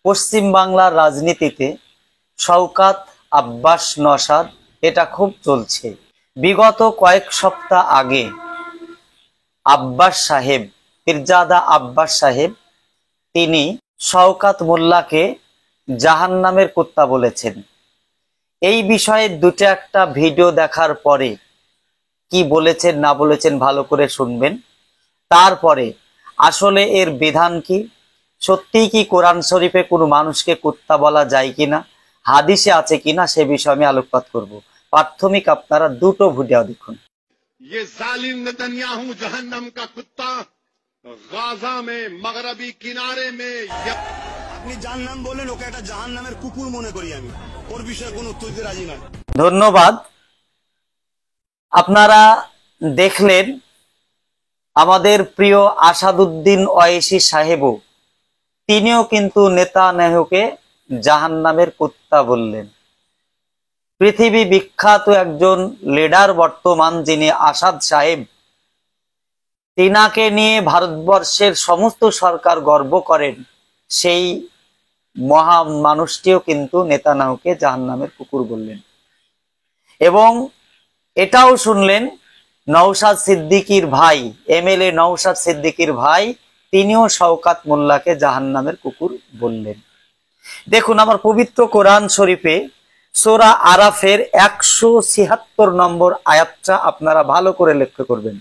পশ্চিম বাংলার রাজনীতিতে শওকত আব্বাস নওশাদ এটা খুব চলছে। বিগত কয়েক সপ্তাহ আগে আব্বাস সাহেব, পীরজাদা আব্বাস সাহেব, তিনি শওকত মোল্লাকে জাহান্নামের কুত্তা বলেছেন। এই বিষয়ে দুটো একটা ভিডিও দেখার পরে কি বলেছেন না বলেছেন ভালো করে শুনবেন। তারপরে আসলে এর বিধান কি, সত্যিই কি কোরআন শরীফে কোনো মানুষকে কুত্তা বলা যায় কিনা, হাদিসে আছে কিনা, সে বিষয়ে আমি আলোকপাত করব। প্রাথমিক আপনারা দুটো ভিডিও দেখুন। ये जालिम नेतन्याहू जहन्नम का कुत्ता गाजा में मगरबी किनारे में আপনি যার নাম বলেন ওকে একটা জাহান্নামের কুকুর মনে করি আমি, ওর বিষয়ে কোনো উত্তর দিতে রাজি না। ধন্যবাদ। আপনারা দেখলেন আমাদের প্রিয় আসাদুদ্দিন ওয়াইসি সাহেবও তিনিও কিন্তু নেতানিয়াহুকে জাহান্নামের কুত্তা বললেন। পৃথিবী বিখ্যাত একজন লিডার বর্তমান যিনি আসাদ সাহেব, তিনাকে নিয়ে ভারতবর্ষের সমস্ত সরকার গর্ব করেন, সেই মহা মানুষটিও কিন্তু নেতানিয়াহুকে জাহান্নামের কুকুর বললেন। এবং এটাও শুনলেন নওশাদ সিদ্দিকীর ভাই, এমএলএ নওশাদ সিদ্দিকীর ভাই, তিনিও শওকত মোল্লাকে জাহান্নামের কুকুর বললেন। দেখুন আমার পবিত্র কোরআন শরীফে সূরা আরাফের 176 নম্বর আয়াতটা আপনারা ভালো করে লক্ষ্য করবেন।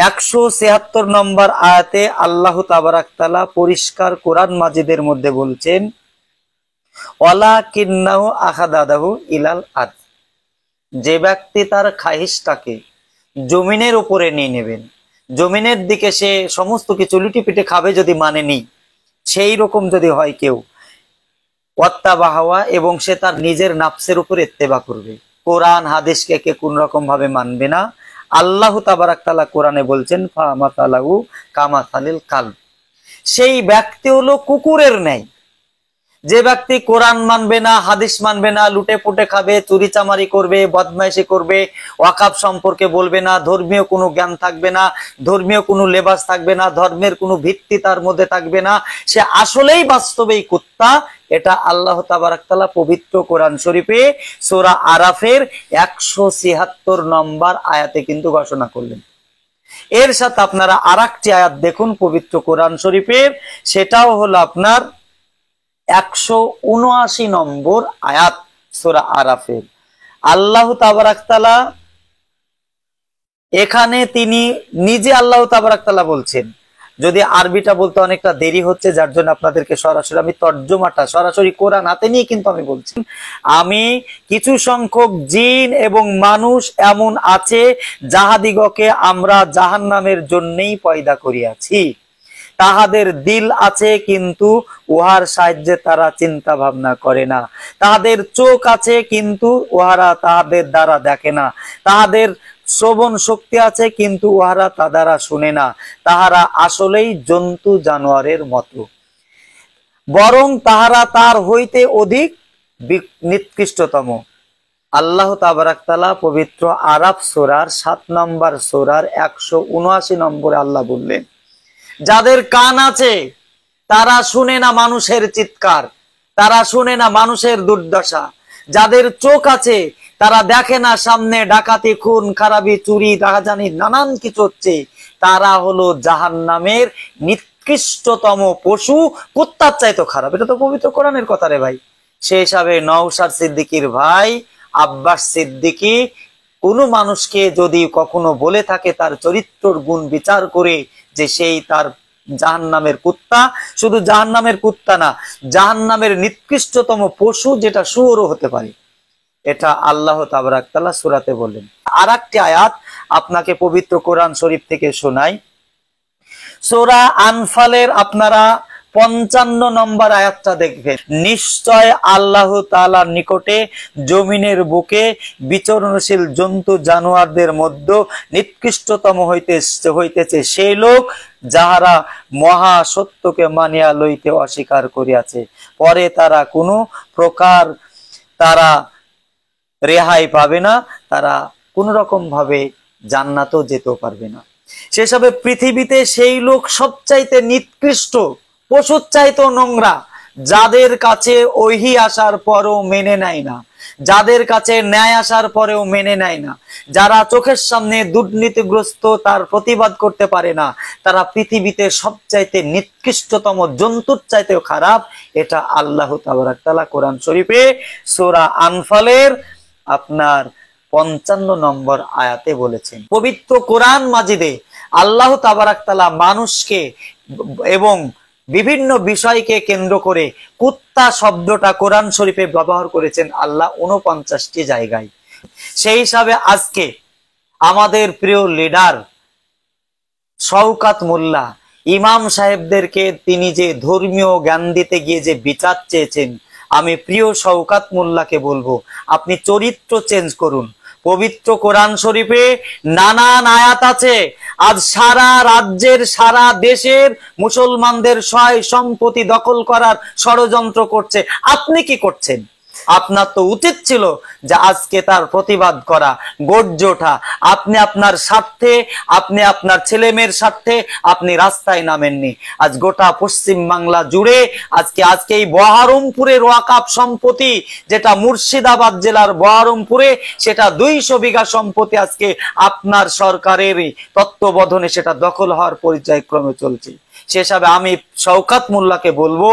176 নম্বর আয়াতে আল্লাহ তাবারাক তাআলা পরিষ্কার কোরআন মাজিদের মধ্যে বলছেন, ওয়ালাকিন্নাহু আখাদাহু ইলাল আরদ, যে ব্যক্তি তার খাহিশটাকে জমিনের উপরে নিয়ে নেবেন, জমিনের দিকে সে সমস্ত কিছু লুটিপিটে খাবে যদি মানেনি, সেই রকম যদি হয় কেউ, ওয়াত্তাবাহাওয়া, এবং সে তার নিজের নাফসের উপর ইত্তেবা করবে, কোরআন হাদিসকে কে কোন রকম ভাবে মানবে না। আল্লাহ তাবারাক তাআলা কোরআনে বলছেন ফামাতালাহু কামাসালিল কালব, সেই ব্যক্তি হলো কুকুরের ন্যায়। যে ব্যক্তি কোরআন মানবে না, হাদিস মানবে না, লুটে পুটে খাবে, চুরি চামারি করবে, বদমাইশি করবে, ওয়াকাব সম্পর্কে বলবে না, ধর্মীয় কোনো জ্ঞান থাকবে না, ধর্মীয় কোনো লেবাস থাকবে না, ধর্মের কোনো ভিত্তি তার মধ্যে থাকবে না, সে আসলেই বাস্তবেই কুত্তা। এটা আল্লাহ তাবারাক তাআলা পবিত্র কোরআন শরীফে সূরা আরাফের 176 নম্বর আয়াতে কিন্তু ঘোষণা করলেন। এর সাথে আপনারা আরেকটি আয়াত দেখুন পবিত্র কোরআন শরীফের, সেটাও হলো আপনার 179 নম্বর আয়াত সূরা আরাফের। আল্লাহ তাবারাক তাআলা এখানে তিনি নিজে আল্লাহ তাবারাক তাআলা বলছেন, যদি আরবিটা বলতে অনেকটা দেরি হচ্ছে যার জন্য আপনাদেরকে সরাসরি আমি তর্জমাটা সরাসরি কোরআন হাতে নিয়ে কিন্তু আমি বলছি। আমি কিছু সংখ্যক জিন এবং মানুষ এমন আছে যাহাদিগকে আমরা জাহান্নামের জন্যই পয়দা করিয়াছি, তাহাদের দিল আছে কিন্তু উহার সাহায্যে তারা চিন্তা ভাবনা করে না, তাহাদের চোখ আছে কিন্তু উহারা তাহাদের দ্বারা দেখে না, তাহাদের শ্রবণ শক্তি আছে কিন্তু উহারা তা দ্বারা শুনে না, তাহারা আসলেই জন্তু জানোয়ারের মতো, বরং তাহারা তার হইতে অধিক নিকৃষ্টতম। আল্লাহ তাবারাক তাআলা পবিত্র আরাফ সূরার 7 নম্বর সূরার 179 নম্বরে আল্লাহ বললেন, যাদের কান আছে তারা শুনে না মানুষের চিৎকার, তারা শুনে না মানুষের দুর্দশা, যাদের চোখ আছে তারা দেখে না সামনে ডাকাতি, খুন খারাপি, চুরি রাহাজানি নানান কিছু হচ্ছে, তারা হলো জাহান্নামের নিকৃষ্টতম পশু, কুত্তার চাইতো খারাপ। এটা তো পবিত্র কোরআনের কথা রে ভাই। সেই হিসাবে নওশাদ সিদ্দিকীর ভাই আব্বাস সিদ্দিকী কোনো মানুষকে যদি কখনো বলে থাকে তার চরিত্রর গুণ বিচার করে যে সেই তার জাহান্নামের কুত্তা, শুধু জাহান্নামের কুত্তা না, জাহান্নামের নিকৃষ্টতম পশু যেটা শুয়োরও হতে পারে, এটা আল্লাহ তাবারাক তাআলা সূরাতে বললেন। আরেকটি আয়াত আপনাকে পবিত্র কোরআন শরীফ থেকে শোনাই, সূরা আনফালের আপনারা 55 নম্বর আয়াতটা দেখবেন। নিশ্চয় আল্লাহ তাআলার নিকটে জমিনের বুকে বিচরণশীল জন্তু জানোয়ারদের মধ্যে নিকৃষ্টতম হইতেছে সেই লোক যাহারা মহা সত্যকে মানিয়া লইতে অস্বীকার করিয়াছে, পরে তারা কোনো প্রকার তারা রেহাই পাবে না, তারা কোন রকম ভাবে জান্নাতও যেতেও পারবে না। সেসবে পৃথিবীতে সেই লোক সবচাইতে নিকৃষ্ট, পশুর চাইতেও নোংরা, যাদের কাছে ওহী আসার পরও মেনে নেয় না, যাদের কাছে ন্যায় আসার পরেও মেনে নেয় না, যারা চোখের সামনে দুর্নীতিগ্রস্ত তার প্রতিবাদ করতে পারে না, তারা পৃথিবীতে সবচাইতে নিকৃষ্টতম জন্তুর চাইতেও খারাপ। এটা আল্লাহ তাবারাক তাআলা কোরআন শরীফে সূরা আনফালের আপনার 55 নম্বর আয়াতে বলেছেন। পবিত্র কোরআন মাজিদে আল্লাহ তাবারাক তাআলা মানুষকে এবং বিভিন্ন বিষয়কে কেন্দ্র করে কুত্তা শব্দটা কোরআন শরীফে ব্যবহার করেছেন আল্লাহ 49টি জায়গায়। সেই হিসাবে আজকে আমাদের প্রিয় লিডার শওকত মোল্লা ইমাম সাহেবদেরকে তিনি যে ধর্মীয় জ্ঞান দিতে গিয়ে যে বিচার চেয়েছেন, আমি প্রিয় শওকত মোল্লাকে বলবো আপনি চরিত্র চেঞ্জ করুন। পবিত্র কোরআন শরীফে নানান আয়াত আছে। আজ সারা রাজ্যের সারা দেশের মুসলমানদের সয় সম্পত্তি দখল করার ষড়যন্ত্র করছে, আপনি কি করছেন? আপনার তো উচিত ছিল যে আজকে তার প্রতিবাদ করা, গর্জে ওঠা। আপনি আপনার স্বার্থে, আপনি আপনার ছেলে মেয়ের স্বার্থে আপনি রাস্তায় নামেননি। আজ গোটা পশ্চিম বাংলা জুড়ে আজকে এই বহরমপুরের ওয়াকাফ সম্পত্তি, যেটা মুর্শিদাবাদ জেলার বহরমপুরে, সেটা 200 বিঘা সম্পত্তি আজকে আপনার সরকারের তত্ত্বাবধানে সেটা দখল হওয়ার পর্যায়ক্রমে চলছে। সে হিসাবে আমি শওকত মোল্লাকে বলবো,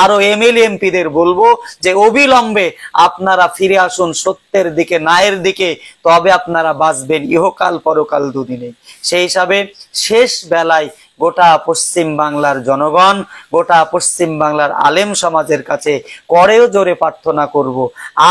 আরো এমএলএ এমপিদের বলবো যে অবিলম্বে আপনারা ফিরে আসুন সত্যের দিকে, ন্যায়ের দিকে, তবে আপনারা বাঁচবেন ইহকাল পরকাল দুদিনে। সেই হিসাবে শেষ বেলায় গোটা পশ্চিম বাংলার জনগণ, গোটা পশ্চিম বাংলার আলেম সমাজের কাছে করেও জোরে প্রার্থনা করব,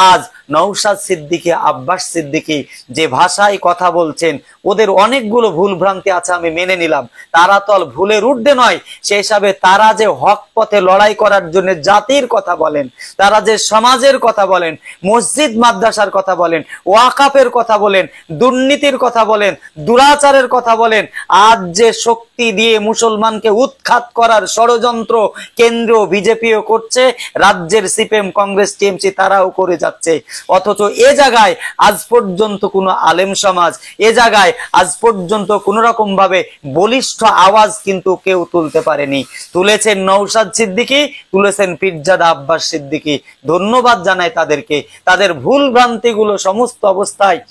আজ নওশাদ সিদ্দিকী, আব্বাস সিদ্দিকী যে ভাষায় কথা বলছেন, ওদের অনেকগুলো ভুল ভ্রান্তি আছে, আমি মেনে নিলাম। তারা তো ভুলের ঊর্ধ্বে নয়। সেই হিসাবে তারা যে হক পথে লড়াই করার জন্য জাতির কথা বলেন, তারা যে সমাজের কথা বলেন, মসজিদ মাদ্রাসার কথা বলেন, ওয়াকাফের কথা বলেন, দুর্নীতির কথা বলেন, দুরাচারের কথা বলেন, আজ যে শক্তি দিয়ে মুসলমানকে উৎখাত করার ষড়যন্ত্র কেন্দ্র বিজেপিও করছে, রাজ্যের সিপিএম, কংগ্রেস, টিএমসি তারাও করে যাচ্ছে। অথচ এ জায়গায় আজ পর্যন্ত কোন আলেম সমাজ, এ জায়গায় আজ পর্যন্ত কোন রকম ভাবে বলিষ্ঠ আওয়াজ কিন্তু কেউ তুলতে পারেনি। তুলেছেন নওশাদ সিদ্দিকী, তুলেছেন পীরজাদা আব্বাস সিদ্দিকী। ধন্যবাদ জানাই তাদেরকে। তাদের ভুল ভ্রান্তি গুলো সমস্ত অবস্থায়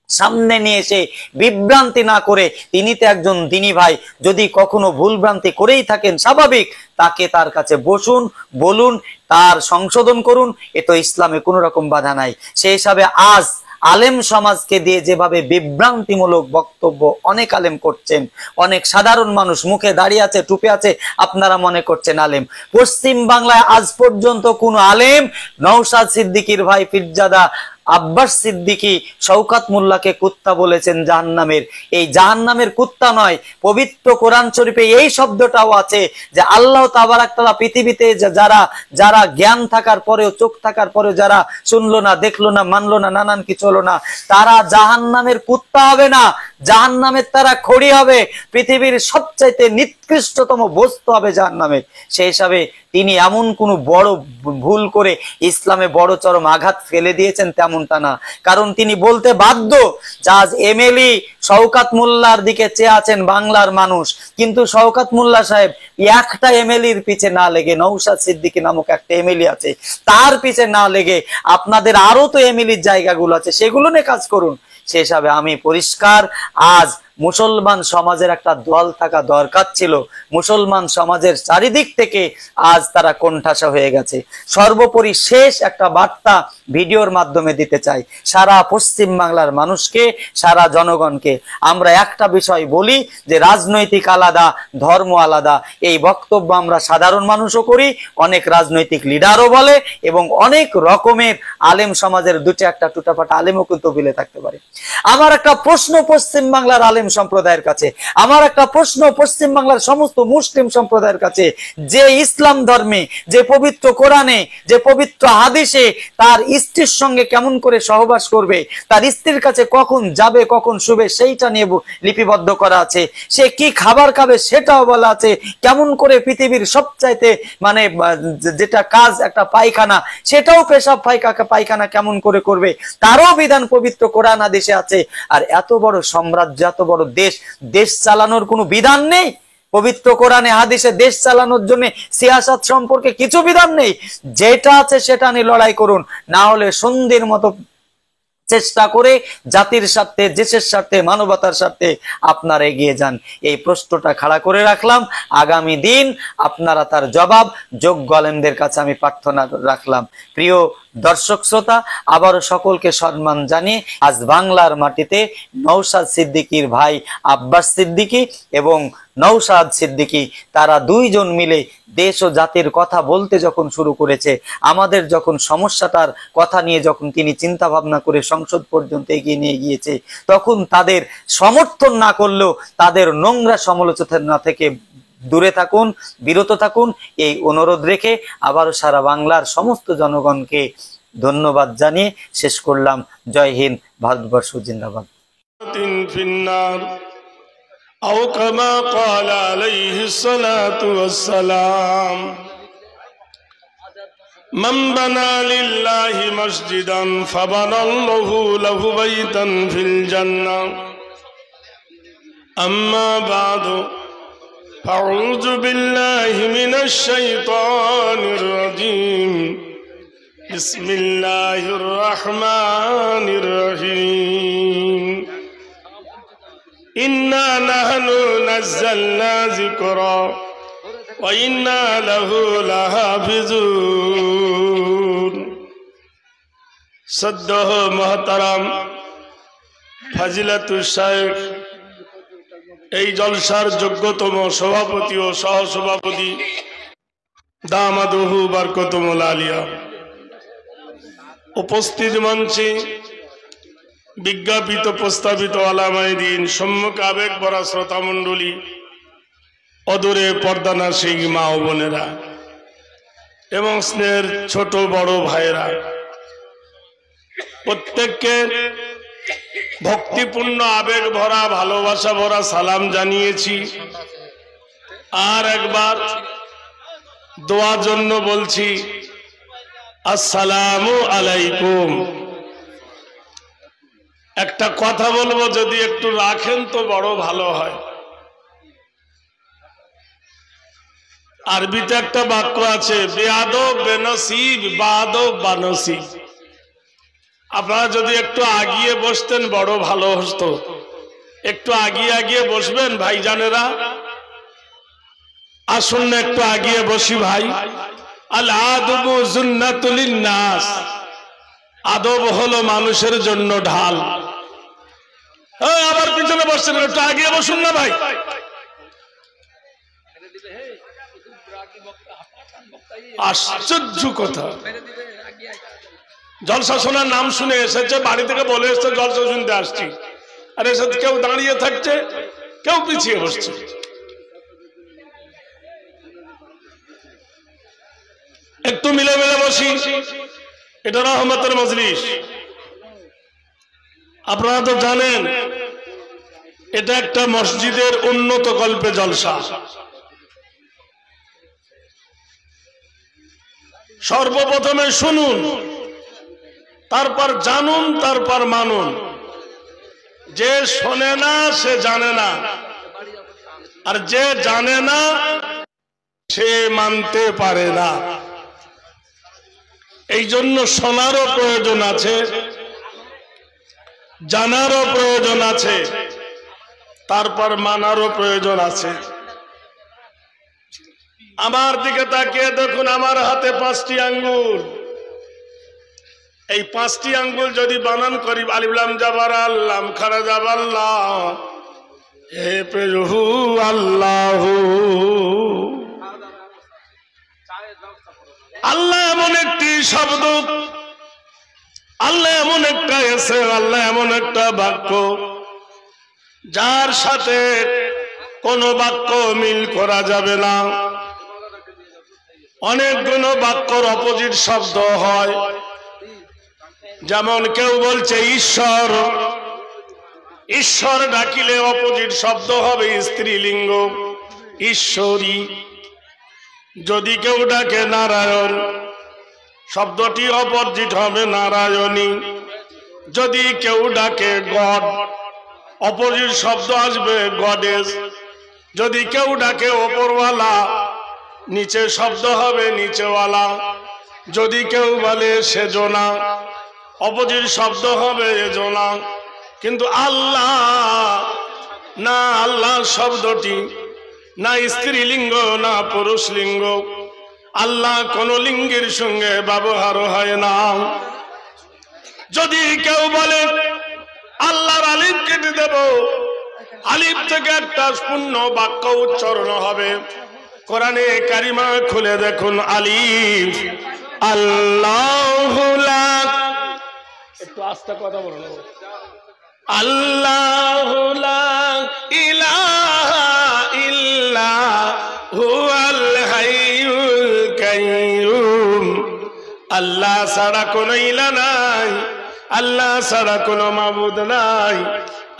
সামনে নিয়ে এসে বিভ্রান্তি না করে, তিনি তো একজন দিনী ভাই, যদি কখনো ভুল ভ্রান্তি করেই থাকেন স্বাভাবিক, তাকে তার কাছে বসুন, বলুন, তার সংশোধন করুন, এ তো ইসলামে কোনো রকম বাধা নাই। সেই হিসাবে আজ আলেম সমাজকে দিয়ে যেভাবে বিভ্রান্তিমূলক বক্তব্য অনেক আলেম করছেন, অনেক সাধারণ মানুষ মুখে দাঁড়িয়ে আছে, টুপে আছে, আপনারা মনে করছেন আলেম। পশ্চিম বাংলায় আজ পর্যন্ত কোন আলেম নওশাদ সিদ্দিকীর ভাই পীরজাদা আব্বাস সিদ্দিকী শওকত মোল্লাকে কুত্তা বলেছেন জাহান্নামের। এই জাহান্নামের কুত্তা নয়, পবিত্র কোরআন শরীফে এই শব্দটাও আছে যে আল্লাহ তাবারাক তাআলা পৃথিবীতে যারা জ্ঞান থাকার পরেও, চোখ থাকার পরেও যারা শুনলো না, দেখলো না, মানলো না, নানান কিছু হলো না, তারা জাহান্নামের কুত্তা হবে না, জাহান্নামের তারা খড়ি হবে, পৃথিবীর সবচাইতে নিকৃষ্টতম বস্তু হবে জাহান্নামের। সেই হিসাবে তিনি এমন কোন বড় ভুল করে ইসলামে বড় চরম আঘাত ফেলে দিয়েছেন তেমনটা না। কারণ তিনি বলতে বাধ্য যে আজ এমএলএ শওকত মোল্লার দিকে চেয়ে আছেন বাংলার মানুষ, কিন্তু শওকত মোল্লা সাহেব একটা এমএলএর পিছে না লেগে, নওশাদ সিদ্দিকী নামক একটা এমএলএ আছে, তার পিছে না লেগে আপনাদের আরো তো এমএলএর জায়গাগুলো আছে, সেগুলো নিয়ে কাজ করুন। সে হিসাবে আমি পরিষ্কার, আজ মুসলমান সমাজের একটা দল থাকা দরকার ছিল। মুসলমান সমাজের চারিদিক থেকে আজ তারা কোণঠাসা হয়ে গেছে। সর্বোপরি শেষ একটা বার্তা ভিডিওর মাধ্যমে দিতে চাই সারা পশ্চিম বাংলার মানুষকে, সারা জনগণকে। আমরা একটা বিষয় বলি যে রাজনৈতিক আলাদা, ধর্ম আলাদা, এই বক্তব্য আমরা সাধারণ মানুষও করি, অনেক রাজনৈতিক লিডারও বলে, এবং অনেক রকমের আলেম সমাজের দুটো একটা টুটাফাটা আলেমও কিন্তু বিলে থাকতে পারে। আমার একটা প্রশ্ন পশ্চিম বাংলার আলেম সম্প্রদায়ের কাছে, আমার একটা প্রশ্ন পশ্চিম বাংলার সমস্ত মুসলিম সম্প্রদায়ের কাছে, যে ইসলাম ধর্মে, যে পবিত্র কোরআনে, যে পবিত্র হাদিসে তার স্ত্রীর সঙ্গে কেমন করে সহবাস করবে, তার স্ত্রীর কাছে কখন যাবে, কখন শুবে, সেইটা নিয়ে লিপিবদ্ধ করা আছে। সে কি খাবার খাবে সেটাও বলা আছে। কেমন করে পৃথিবীর সবচাইতে মানে যেটা কাজ একটা পায়খানা, সেটাও পেশাব পায়খানা কেমন করে করবে, তারও বিধান পবিত্র কোরআন হাদিসে আছে। আর এত বড় সাম্রাজ্য, এত বড় দেশ চালানোর কোনো বিধান নেই। পবিত্র কোরআনে হাদিসে দেশ চালানোর জন্য সিয়াসাত সম্পর্কে কিছু বিধান নেই। যেটা আছে সেটা নিয়ে লড়াই করুন, না হলে সন্ধির মতো চেষ্টা করে জাতির স্বার্থে, দেশের স্বার্থে, মানবতার স্বার্থে আপনারা এগিয়ে যান। এই প্রশ্নটা খাড়া করে রাখলাম। আগামী দিন আপনারা তার জবাব যোগ্য আলেমদের কাছে আমি প্রার্থনা রাখলাম। প্রিয় দর্শক শ্রোতা, আবারও সকলকে সম্মান জানিয়ে আজ বাংলার মাটিতে নওশাদ সিদ্দিকীর ভাই আব্বাস সিদ্দিকী এবং নওশাদ সিদ্দিকী, তারা দুইজন মিলে দেশ ও জাতির কথা বলতে যখন শুরু করেছে, আমাদের যখন সমস্যাটার কথা নিয়ে যখন তিনি চিন্তা ভাবনা করে সংসদ পর্যন্ত এগিয়ে নিয়ে গিয়েছে, তখন তাদের সমর্থন না করলেও তাদের নোংরা সমালোচনা থেকে দূরে থাকুন, বিরত থাকুন, এই অনুরোধ রেখে আবারও সারা বাংলার সমস্ত জনগণকে ধন্যবাদ জানিয়ে শেষ করলাম। জয় হিন্দ, ভারতবর্ষ জিন্দাবাদ। أو كما قال عليه الصلاة والسلام من بنى لله مسجدا فبنى الله له بيتا في الجنة أما بعد فأعوذ بالله من الشيطان الرجيم بسم الله الرحمن الرحيم إنا نحن نزلنا ذكرا وإنا له لحافظون सद्दह मोहतरम फाजिलातुल शेख এই জলসার যোগ্যতম সভাপতি ও সহসভাপতি দামাদহু বরকতুল আলিয়া, উপস্থিত মঞ্চে বিজ্ঞাপিত প্রস্তাবিত আলামায়ে দ্বীন, সম্মুখ আবেগ ভরা শ্রোতা মণ্ডলী, অদূরে পর্দানাশী মা ও বোনেরা এবং স্নেহের ছোট বড় ভাইয়েরা, প্রত্যেককে ভক্তিপূর্ণ আবেগ ভরা ভালোবাসা ভরা সালাম জানিয়েছি। আর একবার দোয়ার জন্য বলছি, আসসালামু আলাইকুম। একটা কথা বলবো, যদি একটু রাখেন তো বড় ভালো হয়। আরবিতে একটা বাক্য আছে, বেয়াদব বেনসিব বাদব বানসিব। আপনারা যদি একটু আগিয়ে বসতেন বড় ভালো হতো। একটু আগিয়ে আগিয়ে বসবেন ভাইজানেরা, আসুন না একটু আগিয়ে বসি ভাই। আল আদবু জুন্নাতুল লিন্নাস, আদব হলো মানুষের জন্য ঢাল। আবার পিছনে বসছেন, একটু আগিয়ে বসুন না ভাই। আশ্চর্য কথা, জলসা শোনার নাম শুনে এসেছে, বাড়ি থেকে বলে এসছে জলসা শুনতে আসছি, আর এসে কেউ দাঁড়িয়ে থাকছে, কেউ পিছিয়ে বসছে। একটু মিলে মিলে বসি, এটা রহমতের মজলিস। আপনারা তো জানেন এটা একটা মসজিদের উন্নত কল্পে জলসা। সর্বপ্রথমে শুনুন, তারপর জানুন, তারপর মানুন। যে শোনে না সে জানে না, আর যে জানে না সে মানতে পারে না। এই জন্য শোনারও প্রয়োজন আছে, জানারও প্রয়োজন আছে, তারপর মানারও প্রয়োজন আছে। আমার দিকে তাকিয়ে দেখুন, আমার হাতে 5টি আঙ্গুল। এই 5টি আঙ্গুল যদি বানান করি, আলিফ লাম জাবার আল্লাম খারা জাবাল্লাহ, হে প্রভু আল্লাহ। আল্লাহ এমন একটি শব্দ, আল্লাহ এমন একটা এসে, আল্লাহ এমন একটা বাক্য, যার সাথে কোনো বাক্য মিল করা যাবে না। অনেকগুলো বাক্যর অপোজিট শব্দ হয়, যেমন কেউ বলছে ঈশ্বর, ঈশ্বর ডাকিলে অপোজিট শব্দ হবে স্ত্রীলিঙ্গ ঈশ্বরী। যদি কেউ ডাকে নারায়ণ, শব্দটি অপোজিট হবে নারায়ণী। যদি কেউ ডাকে গড, অপোজিট শব্দ আসবে গডেস। যদি কেউ ডাকে ওপরওয়ালা, নিচে শব্দ হবে নিচেওয়ালা। যদি কেউ বলে সেজনা, অপোজিট শব্দ হবে এজনা। কিন্তু আল্লাহ না, আল্লাহ শব্দটি না স্ত্রীলিঙ্গ না পুরুষ লিঙ্গ, আল্লাহ কোন লিঙ্গের সঙ্গে ব্যবহার হয় না। যদি কেউ বলে আল্লাহর আলিফ কেটে দেব, আলিফ থেকে একটা পূর্ণ বাক্য উচ্চারণ হবে। কোরআনে কারিমা খুলে দেখুন, আলিফ আল্লাহু লা, একটু আস্তে কথা বলুন, আল্লাহু লা ইলাহা ইল্লা হুয়াল হাইয়ুল কাইয়্যুম। আল্লাহ ছাড়া কোনো ইলাহ নাই, আল্লাহ ছাড়া কোনো মাবুদ নাই।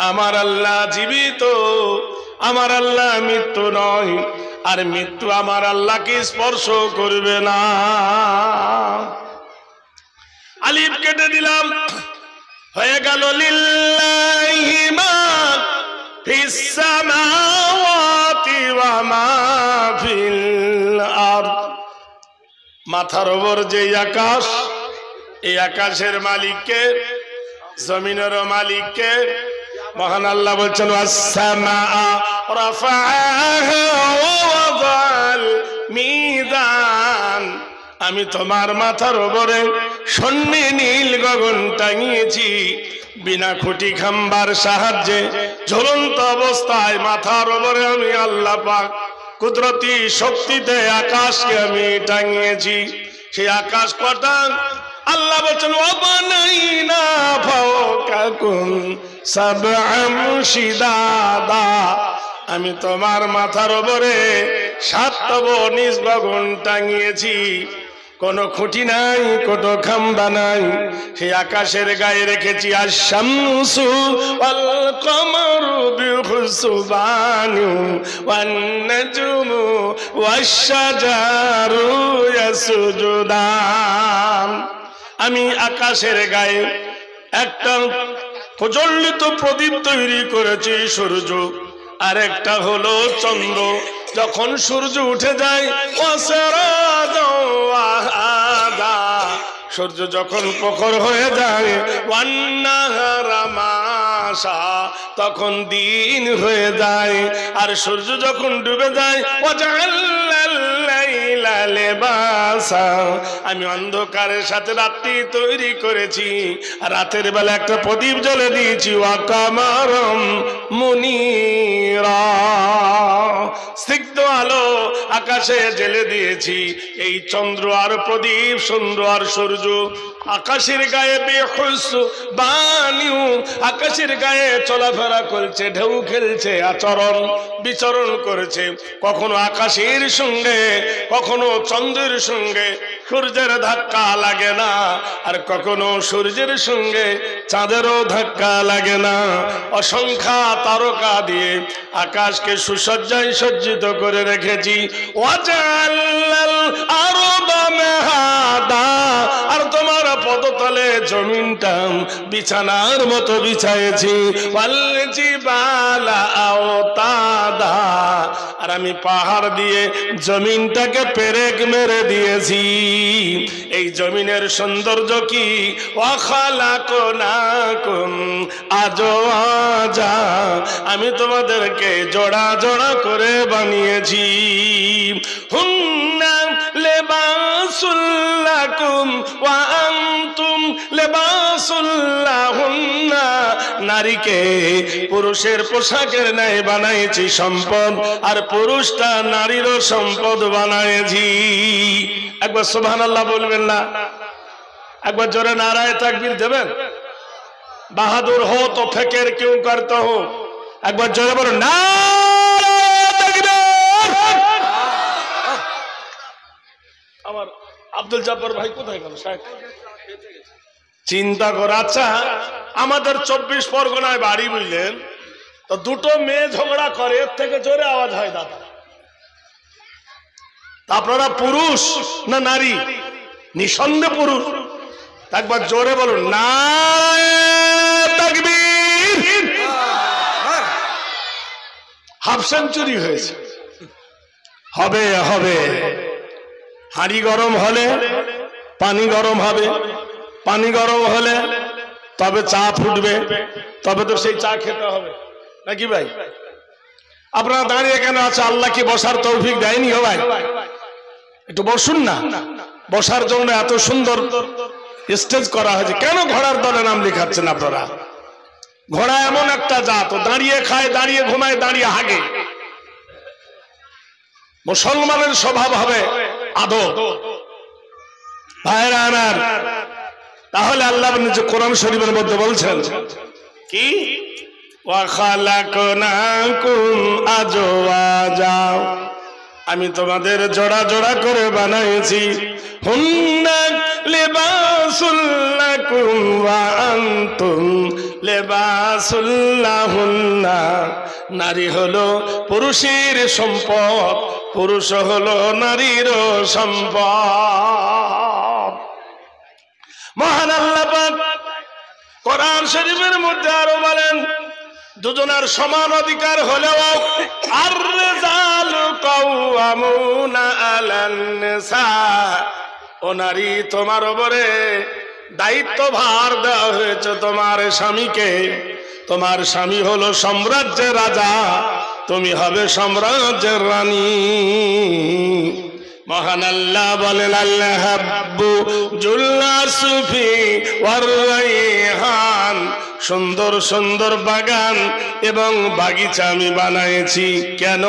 আমার আল্লাহ জীবিত, আমার আল্লাহ মৃত্যু নয়, আর মৃত্যু আমার আল্লাহকে স্পর্শ করবে না। আলিফ কেটে দিলাম, হয়ে গেল লিল্লাহি মা ফিস সামাওয়াতি ওয়া মা ফিল আরদ। মাথার উপর যে আকাশ, এই আকাশের মালিককে, জমিনের মালিককে। মহান আল্লাহ বলছেন, ওয়াস-সামাআ রাফাআহা ওয়া ওয়াদাল মিজান। আমি তোমার মাথার উপরে শূন্যে নীল গগন টাঙিয়েছি, বিনা খুঁটি খাম্বার সাহায্যে ঝুলন্ত অবস্থায় মাথার উপরে আমি আল্লাহ পাক কুদরতি শক্তিতে আকাশকে আমি টাঙিয়েছি। সেই আকাশ কটা? আল্লাহ বলছেন, ওয়াবানাইনা ফাওকাকুম সাবআম শিদাদা। আমি তোমার মাথার উপরে 7 তব নিজ গগন টাঙিয়েছি, কোনো খুঁটি নাই, কোনো খাম্বা নাই। সেই আকাশের গায়ে রেখেছি আশ-শামসু ওয়াল কমারু বিহুসবানি ওয়ান নাজমু ওয়াশ-শাজারু ইয়াসজুদান। আমি আকাশের গায়ে একটা প্রজ্বলিত প্রদীপ তৈরি করেছি, সূর্য, আর একটা হলো চন্দ্র। যখন সূর্য উঠে যায়, সূর্য যখন প্রখর হয়ে যায়, তখন দিন হয়ে যায়। আর সূর্য যখন ডুবে যায়, আমি অন্ধকারের সাথে রাত্রি তৈরি করেছি, আর রাতের বেলা একটা প্রদীপ জ্বলে দিয়েছি, ওয়াকামারম মুনিরা, স্নিগ্ধ আলো আকাশে জেলে দিয়েছি। এই চন্দ্র আর প্রদীপ, চন্দ্র আর সূর্য আকাশের গায়ে বেহুসবানিউ, আকাশের গায়ে চলাফেরা করছে, ঢেউ খেলছে, আচরণ বিচরণ করেছে। কখনো আকাশের সঙ্গে, কখনো চন্দ্রের সঙ্গে সূর্যের ধাক্কা লাগে না, আর কখনো সূর্যের সঙ্গে চাঁদেরও ধাক্কা লাগে না। অসংখ্য তারকা দিয়ে আকাশকে সুসজ্জায় সজ্জিত করে রেখেছি। ওয়াজাল্লাল আরদা মাহাদা, আর তোমার পদতলে জমিনটা বিছানার মতো বিছায়েছি। ওয়াল জিবালা আওতাদা, আর আমি পাহাড় দিয়ে জমিনটাকে পেরেক মেরে দিয়েছি। এই জমিনের সৌন্দর্য কি? ওয়া খালাকনাকুম আজওয়াজা, আমি তোমাদেরকে জোড়া জোড়া করে বানিয়েছি। হুন্না লিবাসুল লাকুম ওয়া আনতুম লিবাসুল লাহুন্না, নারীকে পুরুষের পোশাকের ন্যায় বানাইছি সম্পদ, আর পুরুষটা নারীরও সম্পদ বানাইছি। একবার সুবহানাল্লাহ বলবেন না? একবার জোরে নারায়ে তাকবীর দেবেন? বাহাদুর हो तो फिक्र क्यों करते हो? একবার জোরে বলো নারায়ে তাকবীর। আমার আব্দুল জব্বার ভাই কোথায় গেল? চিন্তা কর। আচ্ছা, আমাদের 24 পরগনায় বাড়ি, বুঝলেন তো, দুটো মেয়ে ঝগড়া করে, এর থেকে জোরে আওয়াজ হয় দাদা। আপনারা পুরুষ না নারী? নিঃসন্দেহে পুরুষ। একবার জোরে বলুন নারায়ে তাকবীর। হাফ সেঞ্চুরি হয়েছে। হবে হবে, হাঁড়ি গরম হলে পানি গরম হবে, পানি গরম হলে তবে চা ফুটবে, তবে তো সেই চা খেতে হবে নাকি ভাই? আপনারা দাঁড়িয়ে কেন আছে? আল্লাহ কি বসার তৌফিক দেয়নি? ও ভাই একটু বসুন না, বসার জন্য এত সুন্দর স্টেজ করা হয়েছে, কেন ঘোড়ার দলে নাম লিখাচ্ছেন আপনারা? ঘোড়া এমন একটা জাত, দাঁড়িয়ে খায়, দাঁড়িয়ে ঘুমায়, দাঁড়িয়ে হাগে। মুসলমানের স্বভাব হবে আদব। ভাইরা আমার, তাহলে আল্লাহ নিজে কোরআন শরীফের মধ্যে বলছেন কি? ওয়া খালাকনাকুম আজওয়াজা, আমি তোমাদের জোড়া জোড়া করে বানাইছি। হুন্না লিবাসুল লাকুম ওয়া আনতুম লিবাসুল লাহুন্না। নারী হলো পুরুষের সম্পদ, পুরুষ হলো নারীর সম্পদ। মহান আল্লাহ পাক কোরআন শরীফের মধ্যে আরো বলেন, দুজনের সমান অধিকার হলেও আর-রিজালু কাওয়ামুনা আলান নিসা, ও নারী তোমার উপরে দায়িত্ব ভার দেওয়া হয়েছে তোমার স্বামীকে। তোমার স্বামী হলো সাম্রাজ্যের রাজা, তুমি হবে সাম্রাজ্যের রানী। মহান আল্লাহ বলেন, আল্লাহ হাব্বু জুল্লাসুফি ওয়ার রাইহান, সুন্দর সুন্দর বাগান এবং বাগিচা আমি বানাইছি। কেন?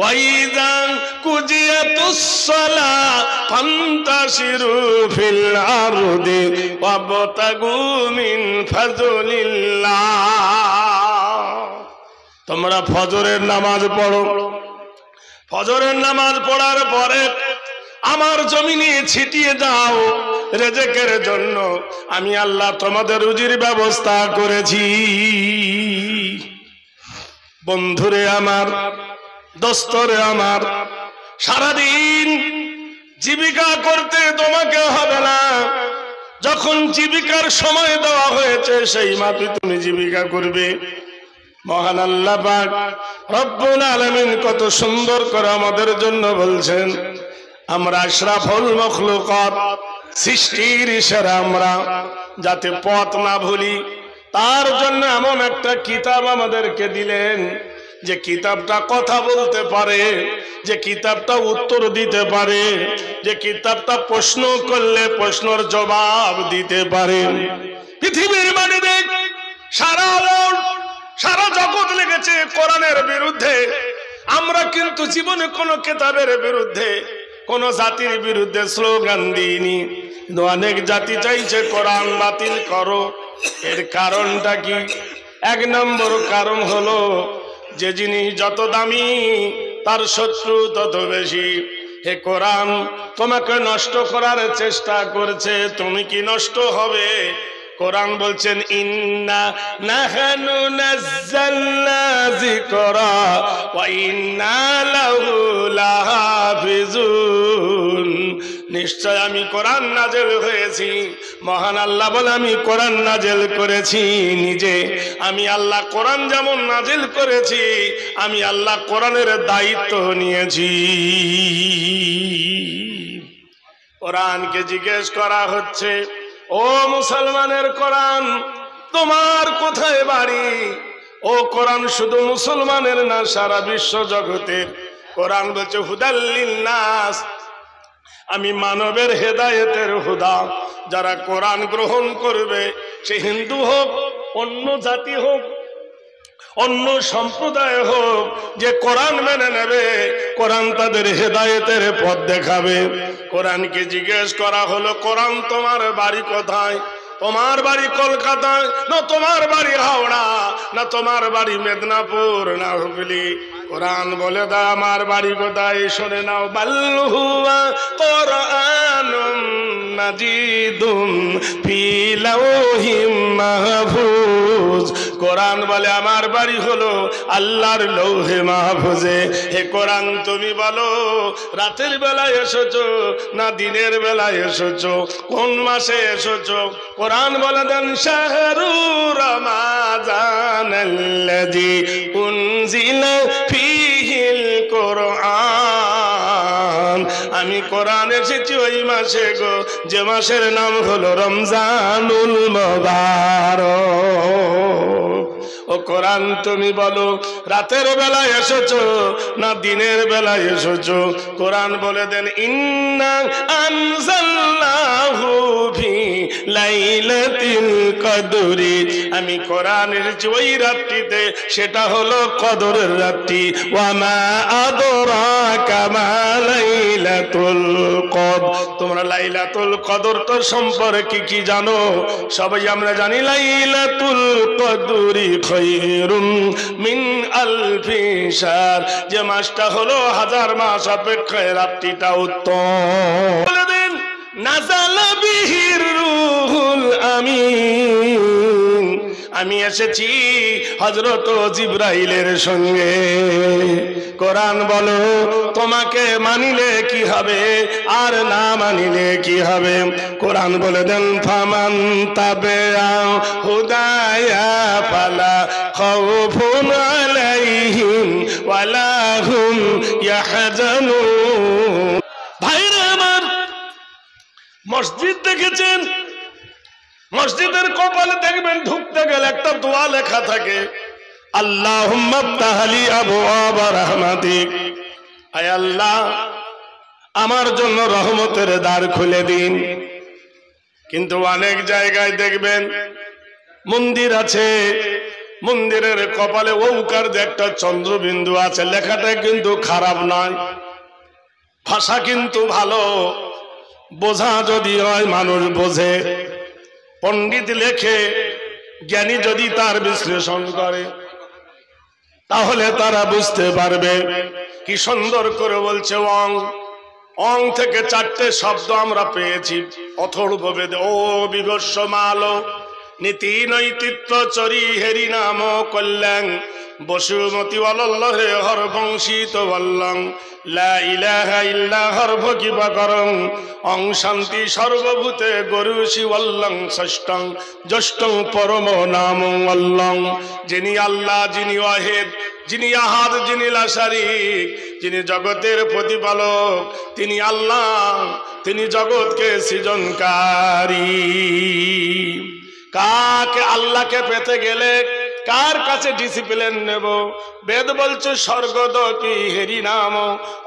ওয়াইদান কুজিয়াতুস সালাহ ফান্তাশিরু ফিল আরদি ওয়াবতাগু মিন ফাজলিল্লাহ। তোমরা ফজরের নামাজ পড়ো, ফজরের নামাজ পড়ার পরে আমার জমিনে ছিটিয়ে দাও রেজেকের জন্য। আমি আল্লাহ তোমাদের রুজির ব্যবস্থা করেছি। বন্ধুরে আমার, দোস্তরে আমার, সারাদিন জীবিকা করতে তোমাকে হবে না। যখন জীবিকার সময় দেওয়া হয়েছে সেই মাপে তুমি জীবিকা করবে। মহান আল্লাহ পাক রব্বুল আলামিন কত সুন্দর করে আমাদের জন্য বলছেন, আমরা আশরাফুল মখলুকাত, সৃষ্টির সেরা আমরা, যাতে পথ না ভুলি তার জন্য এমন একটা কিতাব আমাদেরকে দিলেন, যে কিতাবটা কথা বলতে পারে, যে কিতাবটা উত্তর দিতে পারে, যে কিতাবটা প্রশ্ন করলে প্রশ্নের জবাব দিতে পারে। পৃথিবীর মানে দেখ, সারা জগৎ লেগেছে কোরআনের বিরুদ্ধে। আমরা কিন্তু জীবনে কোনো কিতাবের বিরুদ্ধে, কোন জাতির বিরুদ্ধে স্লোগান দিইনি, কিন্তু অনেক জাতি চাইছে কোরআন বাতিল করো। এর কারণটা কি? এক নম্বর কারণ হলো, যে জিনিস যত দামি তার শত্রু তত বেশি। হে কোরআন, তোমাকে নষ্ট করার চেষ্টা করছে, তুমি কি নষ্ট হবে? কোরআন বলছেন, ইন্না নাহনু নাযালনা যিকরা ওয়া ইন্না লাহু লাহাফিজুন। নিশ্চয় আমি কোরআন নাযিল হয়েছি। মহান আল্লাহ বলে, আমি কোরআন নাযিল করেছি নিজে। আমি আল্লাহ কোরআন যেমন নাযিল করেছি, আমি আল্লাহ কোরআনের দায়িত্ব নিয়েছি। কোরআনকে জিজ্ঞেস করা হচ্ছে, ও মুসলমানের কোরআন, তোমার কোথায় বাড়ি? ও কোরআন শুধু মুসলমানের না, সারা বিশ্ব জগতের। কোরআন বলছে, হুদাল লিন্নাস, আমি মানবের হেদায়েতের হুদা। যারা কোরআন গ্রহণ করবে, সে হিন্দু হোক, অন্য জাতি হোক, অন্য সম্প্রদায় হোক, যে কোরআন মেনে নেবে, কোরআন তাদের হেদায়েতের পথ দেখাবে। কোরআনকে জিজ্ঞেস করা হলো, কোরআন তোমার বাড়ি কোথায়? তোমার বাড়ি কলকাতায় না তোমার বাড়ি হাওড়া, না তোমার বাড়ি মেদিনীপুর না হুগলি? কোরআন বলে, দা আমার বাড়ি কোথায়? শুনে নাও, বাল হুয়া কোরআনুম মাজিদুম ফি লাওহিম মাহফুজ। কোরআন বলে আমার বাড়ি হলো আল্লাহর লৌহে মাহফুজে। হে কোরআন তুমি বলো রাতের বেলায় এসেছো না দিনের বেলায় এসেছো, কোন মাসে এসেছো? কোরআন বলে দেন শাহরু রমাজানাল্লাযী উনজিলা ফীহিল কোরআন। আমি কোরআন এসেছি ওই মাসে গো যে মাসের নাম হলো রমজানুল মুবারক। ও কোরআন তুমি বলো রাতের বেলায় এসেছো না দিনের বেলায় এসেছো? কোরআন বলে দেন ইন্না আনজালনাহু ফি লাইলাতিল কদরি। আমি কোরআন এসেছি ওই রাত্রিতে, সেটা হলো কদরের রাত্রি। ওয়া মা আদরাকা মা লাইলাতুল কদর। তোমরা লাইলাতুল কদর তো সম্পর্কে কি জানো? সবাই আমরা জানি লাইলাতুল কদরি খায়রুম মিন আলফি শাহর, যে মাসটা হলো হাজার মাস অপেক্ষায় রাত্রিটা উত্তম। বলে দিন নাযালা বিহির রূহুল আমিন। আমি এসেছি হযরত জিবরাইলের সঙ্গে। কোরআন বলো তোমাকে মানিলে কি হবে আর না মানিলে কি হবে? কোরআন বলে দেন ফামান তাবিআ হুদায়া ফালা খাউফুন আলাইহিম ওয়ালা হুম ইয়াহজানুন। ভাইরা আমার, মসজিদ দেখেছেন? মসজিদের কপালে দেখবেন ঢুকতে গেলে একটা দোয়া লেখা থাকে, আল্লাহুম্মা ইফতাহলি আবওয়াব রাহমাতিক। আয় আল্লাহ আমার জন্য রহমতের দ্বার খুলে দিন। কিন্তু অনেক জায়গায় দেখবেন মন্দির আছে, মন্দিরের কপালে ওকার যে একটা চন্দ্রবিন্দু আছে, লেখাটা কিন্তু খারাপ নয়, ভাষা কিন্তু ভালো, বোঝা যদি হয় মানুষ বোঝে। পণ্ডিত লেখে, জ্ঞানী যদি তার বিশ্লেষণ করে তাহলে তারা বুঝতে পারবে। কি সুন্দর করে বলছে অং। অং থেকে চারটে শব্দ আমরা পেয়েছি অথর্ববেদ। ও বিভস্য মালো নীতি নৈতিত্ব চরি হেরি নাম কল্যাণ বসুমতি ওয়াল্লাহে হরবংশিত বল্লং লা ইলাহা ইল্লা হরভ কিবা করং অং শান্তি সর্বভূতে গরুষি ওয়াল্লং ষষ্ঠং জ্যেষ্ঠং পরম নাম ওয়াল্লং। যিনি আল্লাহ, যিনি ওয়াহিদ, যিনি আহাদ, যিনি লা শারীক, যিনি জগতের প্রতিপালক, তিনি আল্লাহ, তিনি জগৎকে সৃজনকারী। কাকে আল্লাহকে পেতে গেলে কার কাছে ডিসিপ্লিন নেব? বেদ বলছে স্বর্গদপি হেরি নাম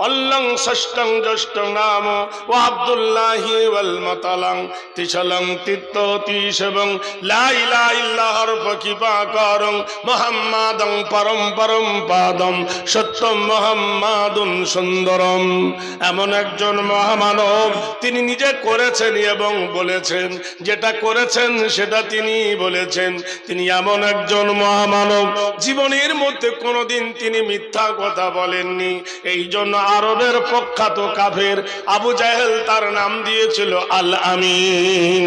অল্লং ষষ্ঠং জ্যেষ্ঠং নাম ও আব্দুল্লাহি ওয়াল মতালং তিসলং তিত্ত তিসবং লা ইলাহা ইল্লা হরফ কিবা করং মুহাম্মাদং পরম পরম পাদম সত্যম মুহাম্মাদুন সুন্দরম। এমন একজন মহামানব, তিনি নিজে করেছেন এবং বলেছেন, যেটা করেছেন সেটা তিনি বলেছেন। তিনি এমন একজন মহামানব, জীবনের মধ্যে কোনোদিন তিনি মিথ্যা কথা বলেননি। এই জন্য আরবের প্রখ্যাত কাফের আবু জাহেল তার নাম দিয়েছিল আল আমিন।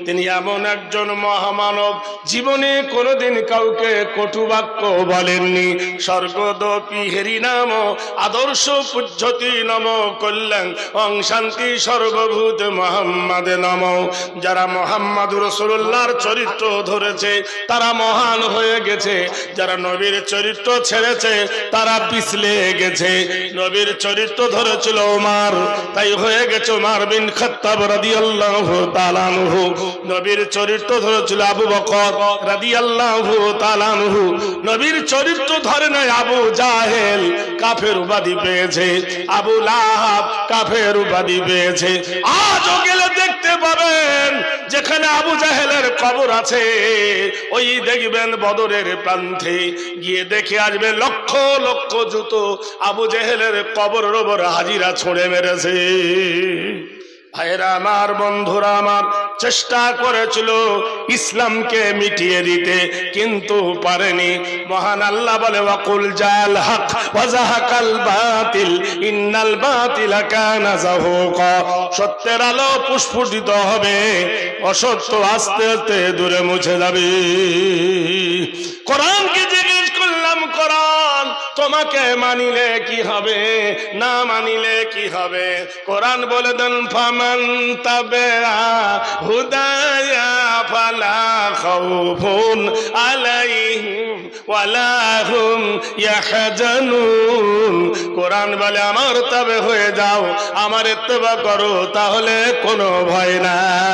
তিনি এমন একজন মহামানব, জীবনে কোনোদিন কাউকে কটু বাক্য বলেননি। স্বর্গদপি হেরি নাম আদর্শ পূজ্যতি নম কল্যাণ অং শান্তি সর্বভূত মোহাম্মদে নম। যারা মোহাম্মদ রাসূলুল্লাহর চরিত্র ধরেছে তারা মহান হয়ে গেছে, যারা নবীর চরিত্র ছেড়েছে তারা পিছলে গেছে। নবীর চরিত্র ধরেছিল ওমর, তাই হয়ে গেছে ওমর বিন খাত্তাব রাদিয়াল্লাহু তাআলা আনহু। নবীর চরিত্র ধরেছিল আবু বকর রাদিয়াল্লাহু তাআলা আনহু। নবীর চরিত্র ধরে নাই আবু জাহেল, কাফের উপাধি পেয়েছে। আবু লাহাব কাফের উপাধি পেয়েছে। আজও গেলে দেখতে পাবেন যেখানে আবু জাহেলের কবর আছে, ওই দেখবেন বদরের প্রান্তে গিয়ে দেখে আসবে লক্ষ লক্ষ জুতো আবু জাহেলের কবরের উপর হাজিরা ছড়ে মেরেছে। ভাইরা আমার, বন্ধুরা আমার, চেষ্টা করেছিল ইসলামকে মিটিয়ে দিতে, কিন্তু পারেনি। মহান আল্লাহ বলে ওয়াকুল জাল হক ওয়া যাহাকাল বাতিল ইন্নাল বাতিলা কানা যাহুকা। সত্যের আলো প্রস্ফুটিত হবে, অসত্য আস্তে আস্তে দূরে মুছে যাবে। কোরআনকে জিজ্ঞেস করলাম, কোরআন তোমাকে মানিলে কি হবে, না মানিলে কি হবে? কোরআন বলে দেন ফামান তাবিআ হুদায়া ফালা খাউফুন আলাইহিম ওয়ালা হুম ইয়াহজানুন। কোরআন বলে আমার তবে হয়ে যাও, আমার ইত্তেবা করো, তাহলে কোনো ভয় নাই।